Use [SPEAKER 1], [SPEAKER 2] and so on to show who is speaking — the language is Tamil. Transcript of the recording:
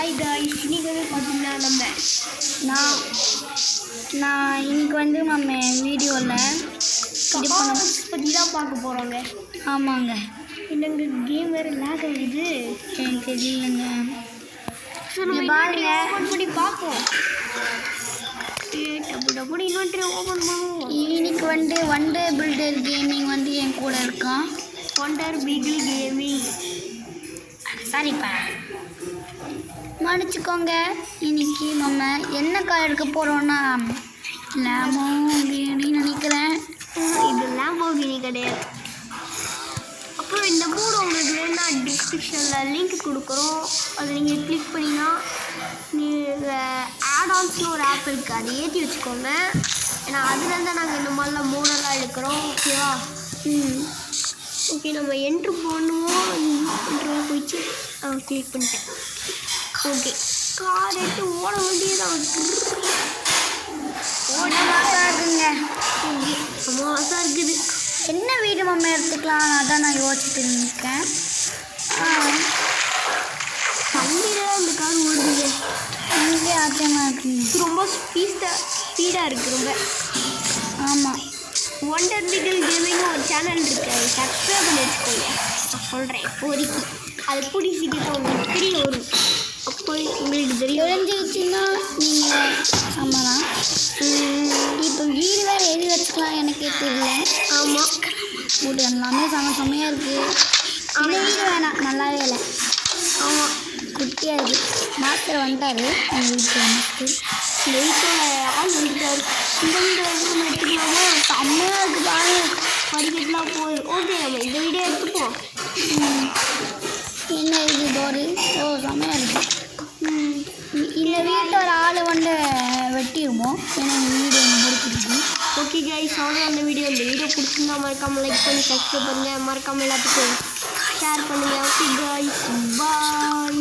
[SPEAKER 1] ஹாய் காய்ஸ், இன்னைக்கு வந்து பார்த்தீங்கன்னா
[SPEAKER 2] நான் இன்னைக்கு வந்து நம்ம வீடியோவில்
[SPEAKER 1] கார்ஸ் பற்றி தான் பார்க்க போகிறோங்க.
[SPEAKER 2] ஆமாங்க.
[SPEAKER 1] என்னங்க கேம் வேறு லேக் ஆகுது,
[SPEAKER 2] எனக்கு தெரியலங்க.
[SPEAKER 1] ஸோ நம்ம
[SPEAKER 2] பாருங்க
[SPEAKER 1] ஓப்பன் பண்ணி பார்ப்போம். டப்பு இன்வென்ட்ரி ஓப்பன் பண்ணுவோம்.
[SPEAKER 2] இன்னைக்கு வந்து வண்டர் பில்டர் கேமிங் வந்து என் கூட இருக்கான்.
[SPEAKER 1] வண்டர் பில்டர் கேமிங்,
[SPEAKER 2] சரிப்பா, மன்னிச்சுக்கோங்க. இன்னைக்கு நம்ம என்ன கார் எடுக்க போகிறோன்னா லேம்போகினி நினைக்கிறேன்.
[SPEAKER 1] இது லேம்போகினி கிடையாது. அப்புறம் இந்த மூடு உங்களுக்கு வேணுன்னா டிஸ்கிரிப்ஷனில் லிங்க் கொடுக்குறோம், அதை நீங்கள் கிளிக் பண்ணினா நீங்கள் ஆடான்ஸ்னு ஒரு ஆப் இருக்குது, அதை ஏற்றி வச்சுக்கோங்க. ஏன்னா அதுலேருந்து நாங்கள் இந்த மாதிரிலாம் மூடெல்லாம் எடுக்கிறோம். ஓகேவா? ஓகே, நம்ம என்ட்ரு பண்ணுவோம். என்ட்ரு போயிடுச்சு, கிளிக் பண்ணிட்டேன். ஓகே, கார் எடுத்து ஓட வேண்டியதான்.
[SPEAKER 2] ஓட மாசா இருக்குங்க.
[SPEAKER 1] ஓகே, மாசாக இருக்குது.
[SPEAKER 2] என்ன வீடு நம்ம எடுத்துக்கலாம் அதான் நான் யோசிச்சுட்டு இருக்கேன்.
[SPEAKER 1] தண்ணியில் இந்த கார் ஓடுதுங்க.
[SPEAKER 2] இங்கே ஆச்சரியமாக இருக்குங்க.
[SPEAKER 1] இது ரொம்ப ஸ்பீடாக இருக்குது ரொம்ப.
[SPEAKER 2] ஆமாம்,
[SPEAKER 1] ஒண்டர் பில்டர் கேமிங் ஒரு சேனல் இருக்குது, அதை சப்ஸ்கிரைப் பண்ணி வச்சுக்கோங்க. நான் சொல்கிறேன் இப்போதைக்கு. அது கூடிய சீக்கிரத்தில் உங்களுக்கு தெரிய வரும். அப்போ உங்களுக்கு தெரியும்.
[SPEAKER 2] தெரிஞ்சிக்கிச்சுன்னா நீங்கள் ஆமாம். இப்போ வீடு வேறு எது வச்சுக்கலாம் எனக்கே தெரியல.
[SPEAKER 1] ஆமாம்,
[SPEAKER 2] வீடு எல்லாமே செம்மையாக இருக்குது. இந்த வீடு வேணாம், நல்லாவே இல்லை.
[SPEAKER 1] ஆமாம்,
[SPEAKER 2] குட்டியாக இருக்குது. மாஸ்டர் வந்துட்டார் எங்கள் வீட்டு மாஸ்டர்.
[SPEAKER 1] இந்த வீட்டோட ஆள் வந்துட்டார். இந்த வீடு நம்ம எடுத்துக்கலாமா? செம்மையாக இருக்குது பாருங்க, படிக்கட்டுலாம் போகுது. ஓகே, நம்ம இந்த வீடியோ எடுத்துப்போம்.
[SPEAKER 2] என்ன இது டோரு? ஓ, செம்மையாக இருக்குது. இந்த வீட்டோட ஆள் வந்து வெட்டிடுவோம், ஏன்னா இந்த வீடு எனக்கு பிடிச்சிருக்கு.
[SPEAKER 1] ஓகே கைஸ், அவ்வளோ அந்த வீடியோ. இந்த வீடியோ பிடிச்சிருந்தா மறக்காமல் லைக் பண்ணி சப்ஸ்கிரைப் பண்ணுங்கள். மறக்காமல் எல்லாத்துக்கும் ஷேர் பண்ணுங்கள். ஓகே கைஸ், பாய்.